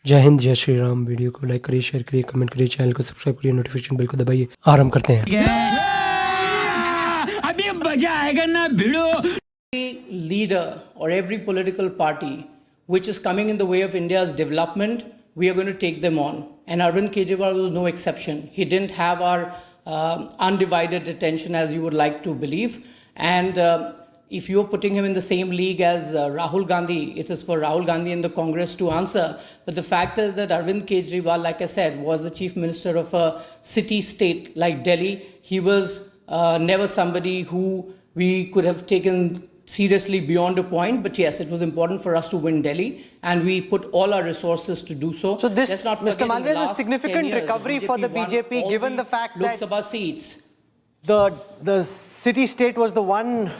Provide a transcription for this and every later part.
जय हिंद, जय श्री राम। वीडियो को लाइक करिए, शेयर करिए, कमेंट करिए, चैनल को सब्सक्राइब करिए, नोटिफिकेशन बेल को दबाइए। आरंभ करते हैं। अभी मजा आएगा ना भिड़ो। Leader or every political party which is coming in the way of India's development, we are going to take them on. And Arvind Kejriwal was no exception. He didn't have our undivided attention as you would like to believe. And if you're putting him in the same league as Rahul Gandhi, it is for Rahul Gandhi and the Congress to answer. But the fact is that Arvind Kejriwal, like I said, was the chief minister of a city-state like Delhi. He was never somebody who we could have taken seriously beyond a point, but yes, it was important for us to win Delhi, and we put all our resources to do so. So this, Mr. Malviya, is a significant recovery for the BJP, given the fact that Lok Sabha seats. the city-state was the one,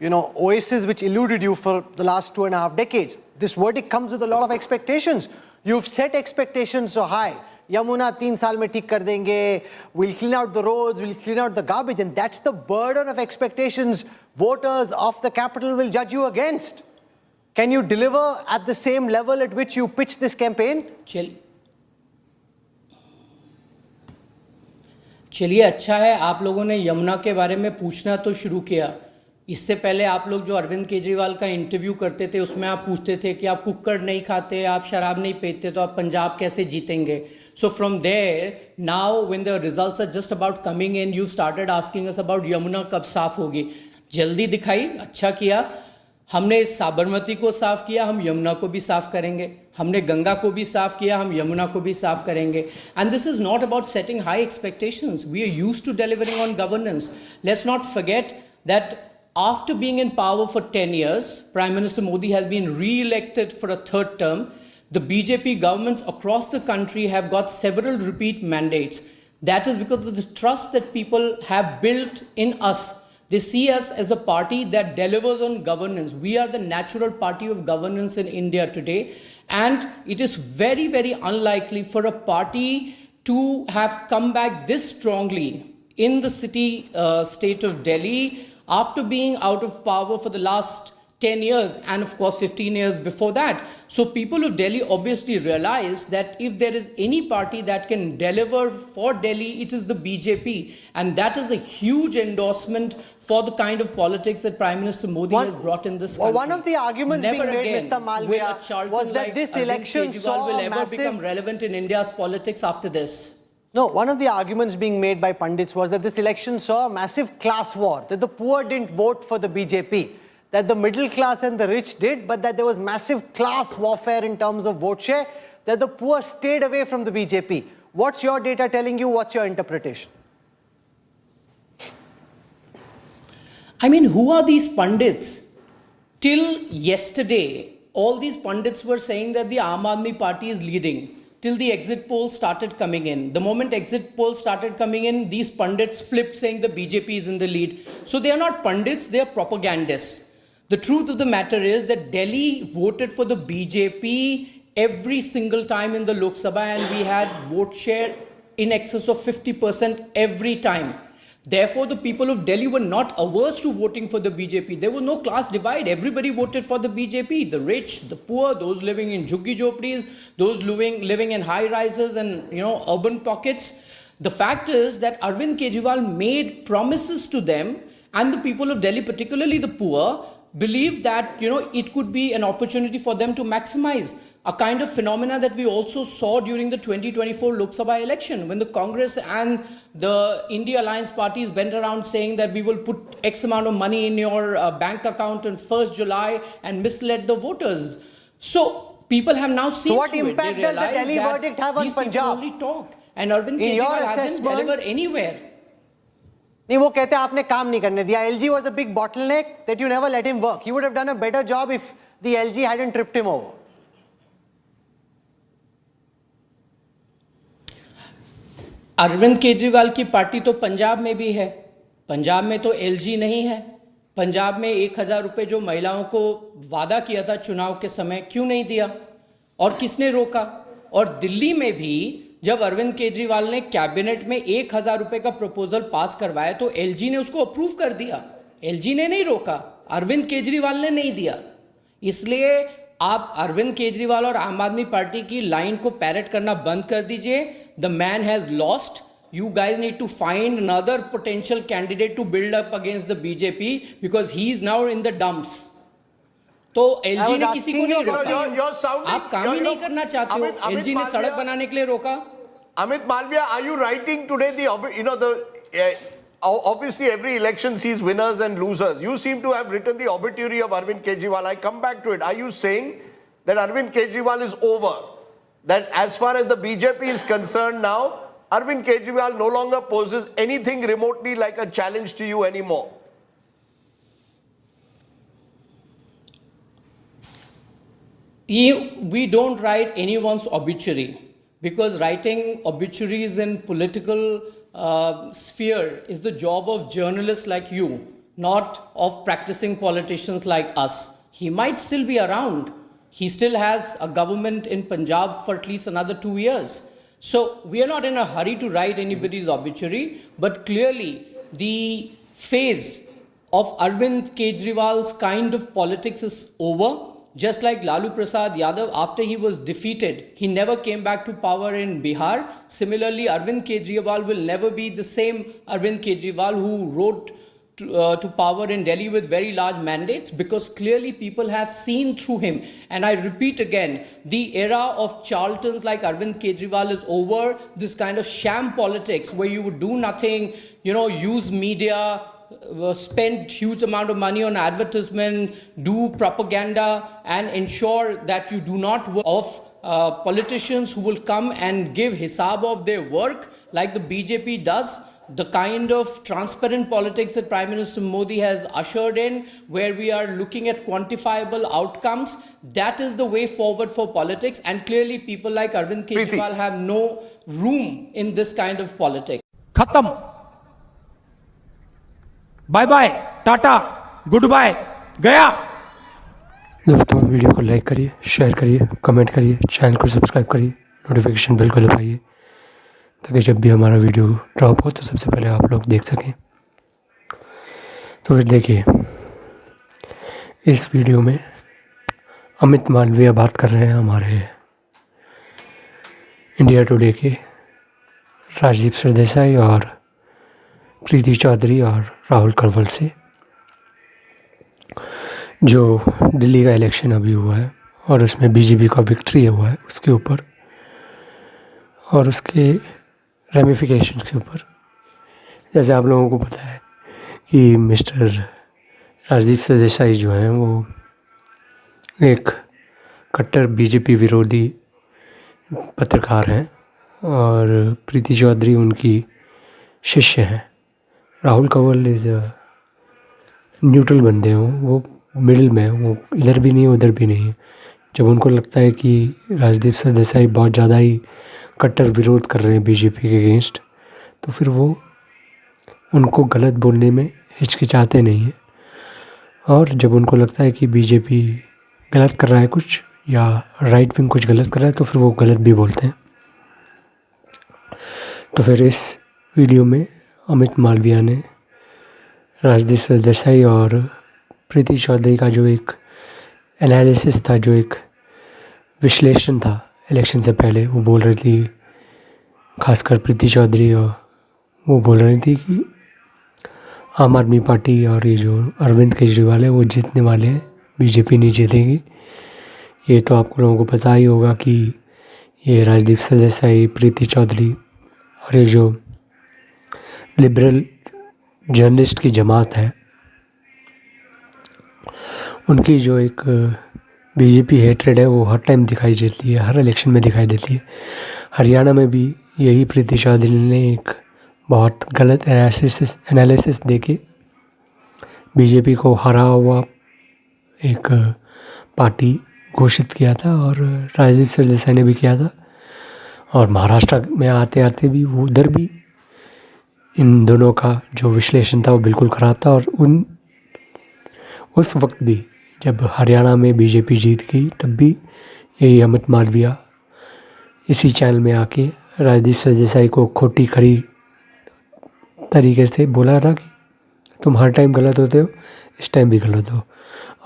oasis which eluded you for the last 2.5 decades. This verdict comes with a lot of expectations. You've set expectations so high. Yamuna 3 साल में ठीक कर देंगे. We'll clean out the roads. We'll clean out the garbage, and that's the burden of expectations voters of the capital will judge you against. Can you deliver at the same level at which you pitched this campaign? चलिए, अच्छा है आप लोगों ने यमुना के बारे में पूछना तो शुरू किया. इससे पहले आप लोग जो अरविंद केजरीवाल का इंटरव्यू करते थे उसमें आप पूछते थे कि आप कुक्कड़ नहीं खाते, आप शराब नहीं पीते, तो आप पंजाब कैसे जीतेंगे. So from there now when the results are just about coming in, you started asking us about Yamuna कब साफ होगी. जल्दी दिखाई, अच्छा किया. हमने साबरमती को साफ किया, हम यमुना को भी साफ करेंगे. हमने गंगा को भी साफ किया, हम यमुना को भी साफ करेंगे. And this is not about setting high expectations. We are used to delivering on governance. Let's not forget that after being in power for 10 years, Prime Minister Modi has been re-elected for a third term. The BJP governments across the country have got several repeat mandates. That is because of the trust that people have built in us. They see us as a party that delivers on governance. We are the natural party of governance in India today. And it is very, very unlikely for a party to have come back this strongly in the state of Delhi after being out of power for the last 10 years and of course 15 years before that. So people of Delhi obviously realize that if there is any party that can deliver for Delhi, it is the BJP. And that is a huge endorsement for the kind of politics that Prime Minister Modi has brought in this country. One of the arguments being made, Mr. Malviya, was that this election saw will a ever massive... become relevant in India's politics after this. No, one of the arguments being made by pundits was that this election saw a massive class war, that the poor didn't vote for the BJP, that the middle class and the rich did, but that there was massive class warfare in terms of vote share, that the poor stayed away from the BJP. What's your data telling you? What's your interpretation? I mean, who are these pundits? Till yesterday, all these pundits were saying that the Aam Aadmi Party is leading. Till the exit polls started coming in. The moment exit polls started coming in, these pundits flipped saying the BJP is in the lead. So they are not pundits, they are propagandists. The truth of the matter is that Delhi voted for the BJP every single time in the Lok Sabha, and we had vote share in excess of 50% every time. Therefore, the people of Delhi were not averse to voting for the BJP. There was no class divide. Everybody voted for the BJP. The rich, the poor, those living in jhuggi-jhopdis, those living in high-rises and urban pockets. The fact is that Arvind Kejriwal made promises to them, and the people of Delhi, particularly the poor, believed that it could be an opportunity for them to maximize. A kind of phenomena that we also saw during the 2024 Lok Sabha election, when the Congress and the India Alliance parties went around saying that we will put X amount of money in your bank account on 1st July and misled the voters. So people have now seen. So what impact does the Delhi verdict have on Punjab? Only talk, and Arvind Kejriwal hasn't delivered anywhere. नहीं, वो कहते हैं आपने काम नहीं करने दिया. LG was a big bottleneck that you never let him work. He would have done a better job if the LG hadn't tripped him over. Arvind Kejriwal की पार्टी तो पंजाब में भी है. पंजाब में तो एलजी नहीं है. पंजाब में 1,000 रुपए जो महिलाओं को वादा किया था चुनाव के समय, क्यों नहीं दिया और किसने रोका? और दिल्ली में भी जब अरविंद केजरीवाल ने कैबिनेट में 1,000 रुपए का प्रपोजल पास करवाया तो एलजी ने उसको अप्रूव कर दिया. एलजी ने नहीं रोका, अरविंद केजरीवाल ने नहीं दिया. इसलिए आप अरविंद केजरीवाल और आम आदमी पार्टी की लाइन को पैरेट करना बंद कर दीजिए. The man has lost. You guys need to find another potential candidate to build up against the BJP because he is now in the dumps. तो एलजी ने किसी को नहीं रोका. आप काम ही नहीं करना चाहते हो. एलजी ने सड़क बनाने के लिए रोका. Amit Malviya, are you writing today obviously every election sees winners and losers. You seem to have written the obituary of Arvind Kejriwal. I come back to it. Are you saying that Arvind Kejriwal is over? That as far as the BJP is concerned now, Arvind Kejriwal no longer poses anything remotely like a challenge to you anymore? We don't write anyone's obituary because writing obituaries in political sphere is the job of journalists like you, not of practicing politicians like us. He might still be around. He still has a government in Punjab for at least another 2 years. So we are not in a hurry to write anybody's obituary, but clearly the phase of Arvind Kejriwal's kind of politics is over. Just like Lalu Prasad Yadav, after he was defeated, he never came back to power in Bihar. Similarly, Arvind Kejriwal will never be the same Arvind Kejriwal who rode to power in Delhi with very large mandates, because clearly people have seen through him. And I repeat again, the era of charlatans like Arvind Kejriwal is over. This kind of sham politics where you would do nothing, use media, spend huge amount of money on advertisement, do propaganda, and ensure that you do not work of politicians who will come and give hisab of their work like the BJP does. The kind of transparent politics that Prime Minister Modi has ushered in, where we are looking at quantifiable outcomes, that is the way forward for politics. And clearly people like Arvind Kejriwal have no room in this kind of politics. खत्म. Bye bye, tata, goodbye, गया. दोस्तों video को like करिए, share करिए, comment करिए, channel को subscribe करिए, notification bell को दबाइए ताकि जब भी हमारा वीडियो ड्रॉप हो तो सबसे पहले आप लोग देख सकें. तो फिर देखिए, इस वीडियो में अमित मालवीय बात कर रहे हैं हमारे इंडिया टुडे के राजदीप सरदेसाई और प्रीति चौधरी और राहुल कंवर से, जो दिल्ली का इलेक्शन अभी हुआ है और उसमें बीजेपी का विक्ट्री हुआ है उसके ऊपर और उसके रेमिफिकेशन के ऊपर. जैसे आप लोगों को पता है कि मिस्टर राजदीप सरदेसाई जो हैं वो एक कट्टर बीजेपी विरोधी पत्रकार हैं और प्रीति चौधरी उनकी शिष्य हैं. राहुल कंवर इज़ न्यूट्रल बंदे हों, वो मिडिल में, वो इधर भी नहीं है उधर भी नहीं है. जब उनको लगता है कि राजदीप सरदेसाई बहुत ज़्यादा ही कट्टर विरोध कर रहे हैं बीजेपी के अगेंस्ट, तो फिर वो उनको गलत बोलने में हिचकिचाते नहीं हैं. और जब उनको लगता है कि बीजेपी गलत कर रहा है कुछ या राइट विंग कुछ गलत कर रहा है तो फिर वो गलत भी बोलते हैं. तो फिर इस वीडियो में अमित मालवीय ने राजदीप सरदेसाई और प्रीति चौधरी का जो एक एनालिसिस था, जो एक विश्लेषण था इलेक्शन से पहले, वो बोल रही थी, खासकर प्रीति चौधरी, और वो बोल रही थी कि आम आदमी पार्टी और ये जो अरविंद केजरीवाल है वो जीतने वाले हैं, बीजेपी नहीं जीतेगी. ये तो आप लोगों को पता ही होगा कि ये राजदीप सरदेसाई, प्रीति चौधरी और ये जो लिबरल जर्नलिस्ट की जमात है, उनकी जो एक बीजेपी हेट्रेड है वो हर टाइम दिखाई देती है, हर इलेक्शन में दिखाई देती है. हरियाणा में भी यही प्रीति चौधरी ने एक बहुत गलत एनालिसिस देके बीजेपी को हरा हुआ एक पार्टी घोषित किया था और राजदीप सरदेसाई ने भी किया था. और महाराष्ट्र में आते आते भी वो उधर भी इन दोनों का जो विश्लेषण था वो बिल्कुल ख़राब था. और उस वक्त भी जब हरियाणा में बीजेपी जीत गई तब भी यही अमित मालवीय इसी चैनल में आके राजदीप सरदेसाई को खोटी खरी तरीके से बोला था कि तुम हर टाइम गलत होते हो, इस टाइम भी गलत हो.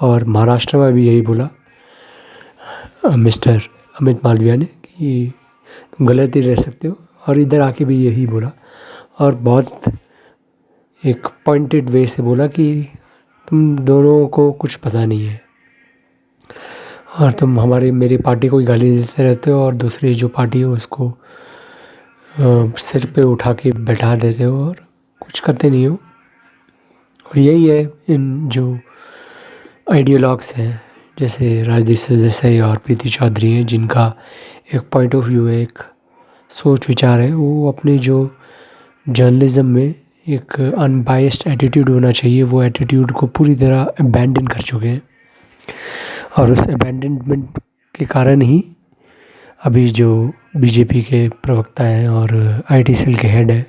और महाराष्ट्र में भी यही बोला मिस्टर अमित मालविया ने कि तुम गलत ही रह सकते हो, और इधर आके भी यही बोला और बहुत एक पॉइंटेड वे से बोला कि तुम दोनों को कुछ पता नहीं है और तुम मेरी पार्टी को ही गाली देते रहते हो और दूसरी जो पार्टी है उसको सिर पे उठा के बैठा देते हो और कुछ करते नहीं हो। और यही है इन जो आइडियोलॉग्स हैं जैसे राजदीप सरदेसाई और प्रीति चौधरी हैं, जिनका एक पॉइंट ऑफ व्यू है, एक सोच विचार है, वो अपने जो जर्नलिज्म में एक अनबायस्ड एटीट्यूड होना चाहिए, वो एटीट्यूड को पूरी तरह अबैंडन कर चुके हैं। और उस अबैंडनमेंट के कारण ही अभी जो बीजेपी के प्रवक्ता हैं और आईटी सेल के हेड हैं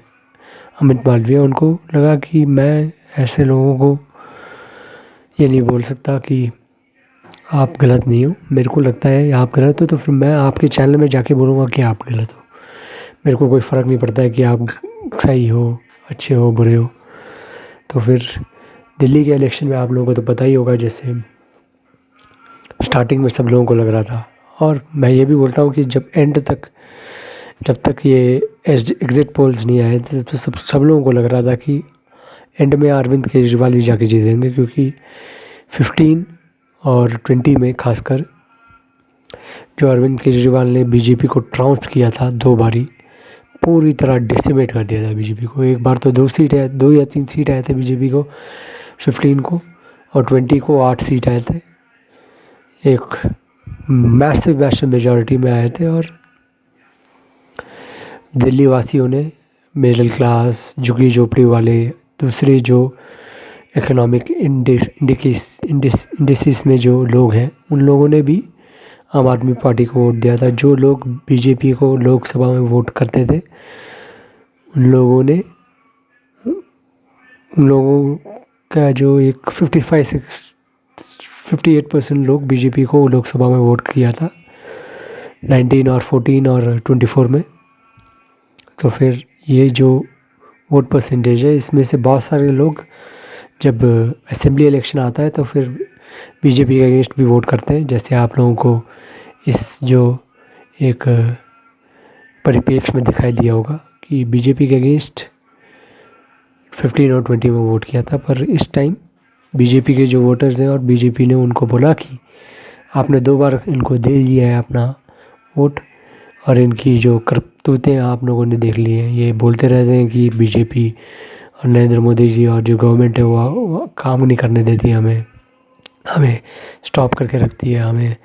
अमित मालविया, उनको लगा कि मैं ऐसे लोगों को ये नहीं बोल सकता कि आप गलत नहीं हो। मेरे को लगता है आप गलत हो तो फिर मैं आपके चैनल में जाके बोलूँगा कि आप गलत हो। मेरे को कोई फ़र्क नहीं पड़ता है कि आप सही हो, अच्छे हो, बुरे हो। तो फिर दिल्ली के इलेक्शन में आप लोगों को तो पता ही होगा, जैसे स्टार्टिंग में सब लोगों को लग रहा था, और मैं ये भी बोलता हूँ कि जब तक ये एग्ज़िट पोल्स नहीं आए तो सब लोगों को लग रहा था कि एंड में अरविंद केजरीवाल ही जाके जीतेंगे, क्योंकि 15 और 20 में खासकर जो अरविंद केजरीवाल ने बीजेपी को ट्राउंस किया था 2 बारी, पूरी तरह डिसिमेट कर दिया था बीजेपी को। एक बार तो 2 या 3 सीट आए थे बीजेपी को 15 को, और 20 को 8 सीट आए थे, एक मैसिव मेजॉरिटी में आए थे। और दिल्ली वासियों ने, मिडिल क्लास, झुग्गी झोपड़ी वाले, दूसरे जो इकोनॉमिक इंडिसेस में जो लोग हैं, उन लोगों ने भी आम आदमी पार्टी को वोट दिया था। जो लोग बीजेपी को लोकसभा में वोट करते थे, उन लोगों का जो एक 58% लोग बीजेपी को लोकसभा में वोट किया था 19 और 14 और 24 में। तो फिर ये जो वोट परसेंटेज है, इसमें से बहुत सारे लोग जब असेंबली इलेक्शन आता है तो फिर बीजेपी के अगेंस्ट भी वोट करते हैं। जैसे आप लोगों को इस जो एक परिप्रेक्ष्य में दिखाई दिया होगा कि बीजेपी के अगेंस्ट 15 और 20 में वोट किया था, पर इस टाइम बीजेपी के जो वोटर्स हैं और बीजेपी ने उनको बोला कि आपने 2 बार इनको दे दिया है अपना वोट, और इनकी जो करतूतें आप लोगों ने देख ली हैं। ये बोलते रहते हैं कि बीजेपी और नरेंद्र मोदी जी और जो गवर्नमेंट है वो काम नहीं करने देती, हमें स्टॉप करके रखती है, हमें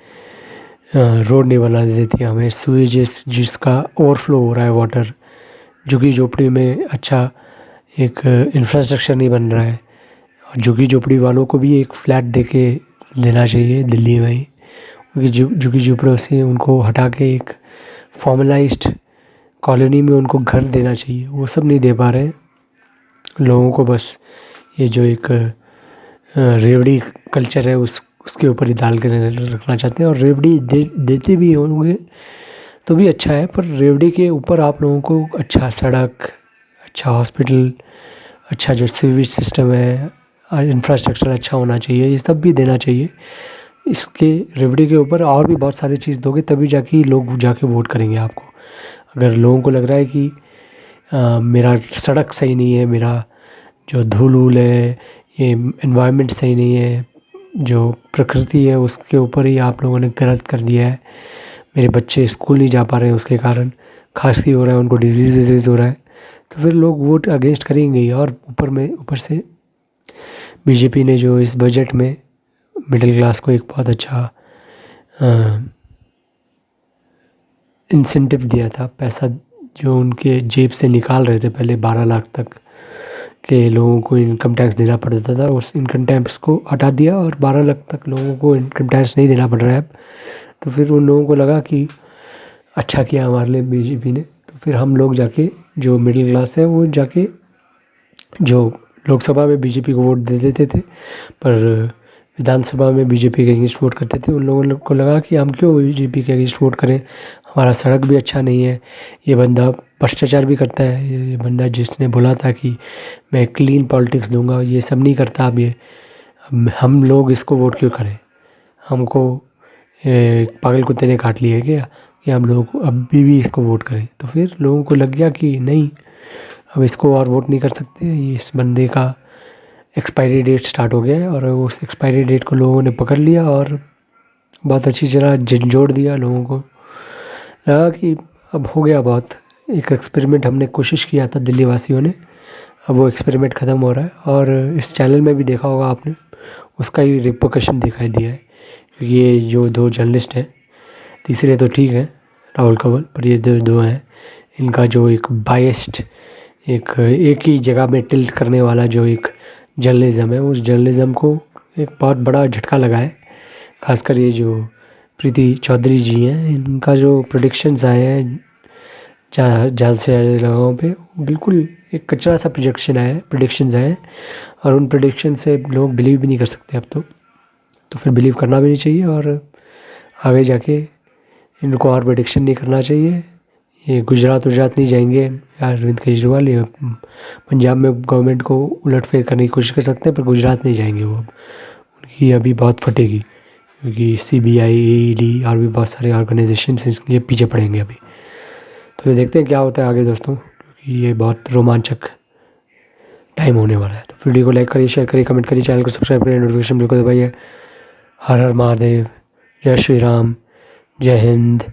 रोड नहीं बनाने देती, हमें सुएजेस जिसका ओवरफ्लो हो रहा है वाटर, झुग्गी झोपड़ी में अच्छा एक इंफ्रास्ट्रक्चर नहीं बन रहा है, और झुग्गी झोपड़ी वालों को भी एक फ्लैट दे के देना चाहिए दिल्ली में ही, क्योंकि झुग्गी झोपड़ों से उनको हटा के एक फॉर्मलाइज्ड कॉलोनी में उनको घर देना चाहिए। वो सब नहीं दे पा रहे हैं लोगों को। बस ये जो एक रेवड़ी कल्चर है उसके ऊपर ही डाल के रखना चाहते हैं, और रेवड़ी देते भी होंगे तो भी अच्छा है, पर रेवड़ी के ऊपर आप लोगों को अच्छा सड़क, अच्छा हॉस्पिटल, अच्छा जो सीवेज सिस्टम है, इंफ्रास्ट्रक्चर अच्छा होना चाहिए, ये सब भी देना चाहिए। इसके रेवड़ी के ऊपर और भी बहुत सारी चीज़ दोगे तभी जाके लोग जाके वोट करेंगे आपको। अगर लोगों को लग रहा है कि मेरा सड़क सही नहीं है, मेरा जो धूल वूल है, ये एनवायरनमेंट सही नहीं है, जो प्रकृति है उसके ऊपर ही आप लोगों ने गलत कर दिया है, मेरे बच्चे स्कूल नहीं जा पा रहे हैं उसके कारण, खांसी हो रहा है, उनको डिजीज़ हो रहा है, तो फिर लोग वोट अगेंस्ट करेंगे ही। और ऊपर से बीजेपी ने जो इस बजट में मिडिल क्लास को एक बहुत अच्छा इंसेंटिव दिया था, पैसा जो उनके जेब से निकाल रहे थे, पहले 12 लाख तक के लोगों को इनकम टैक्स देना पड़ता था, उस इनकम टैक्स को हटा दिया और 12 लाख तक लोगों को इनकम टैक्स नहीं देना पड़ रहा है अब। तो फिर उन लोगों को लगा कि अच्छा किया हमारे लिए बीजेपी ने, तो फिर हम लोग जाके जो मिडिल क्लास है वो जाके जो लोकसभा में बीजेपी को वोट दे देते थे पर विधानसभा में बीजेपी के अगेंस्ट वोट करते थे। उन लोगों को लगा कि हम क्यों बीजेपी के अगेंस्ट वोट करें, हमारा सड़क भी अच्छा नहीं है, ये बंदा भ्रष्टाचार भी करता है, ये बंदा जिसने बोला था कि मैं क्लीन पॉलिटिक्स दूंगा, ये सब नहीं करता। अब हम लोग इसको वोट क्यों करें, हमको पागल कुत्ते ने काट लिया क्या कि हम लोग अभी भी इसको वोट करें। तो फिर लोगों को लग गया कि नहीं, अब इसको और वोट नहीं कर सकते, ये इस बंदे का एक्सपायरी डेट स्टार्ट हो गया है। और उस एक्सपायरी डेट को लोगों ने पकड़ लिया और बहुत अच्छी तरह झंझोड़ दिया। लोगों को लगा कि अब हो गया बहुत, एक एक्सपेरिमेंट हमने कोशिश किया था दिल्ली वासियों ने, अब वो एक्सपेरिमेंट ख़त्म हो रहा है। और इस चैनल में भी देखा होगा आपने, उसका ही रिपोकशन दिखाई दिया है। क्योंकि ये जो 2 जर्नलिस्ट हैं, तीसरे तो ठीक है राहुल कंवल, पर ये दो हैं, इनका जो एक बायस्ड, एक ही जगह में टिल्ट करने वाला जो एक जर्नलिज़्म है, उस जर्नलिज़्म को एक बहुत बड़ा झटका लगा है। खासकर ये जो प्रीति चौधरी जी हैं, इनका जो प्रेडिक्शंस आए हैं ज़्यादा से ज़्यादा जगहों पे, बिल्कुल एक कचरा सा प्रेडिक्शंस आए हैं। और उन प्रेडिक्शन से लोग बिलीव भी नहीं कर सकते अब तो फिर बिलीव करना भी नहीं चाहिए और आगे जाके इनको और प्रेडिक्शन नहीं करना चाहिए। ये गुजरात नहीं जाएंगे अरविंद केजरीवाल, ये पंजाब में गवर्नमेंट को उलटफेर करने की कोशिश कर सकते हैं, पर गुजरात नहीं जाएंगे वो। उनकी अभी बहुत फटेगी, क्योंकि CBI, ED और भी बहुत सारे ऑर्गेनाइजेशंस इसके पीछे पड़ेंगे अभी। तो ये देखते हैं क्या होता है आगे दोस्तों, क्योंकि ये बहुत रोमांचक टाइम होने वाला है। तो वीडियो को लाइक करिए, शेयर करिए, कमेंट करिए, चैनल को सब्सक्राइब करिए, नोटिफिकेशन बिल को दबाइए। हर हर महादेव, जय श्री राम, जय हिंद।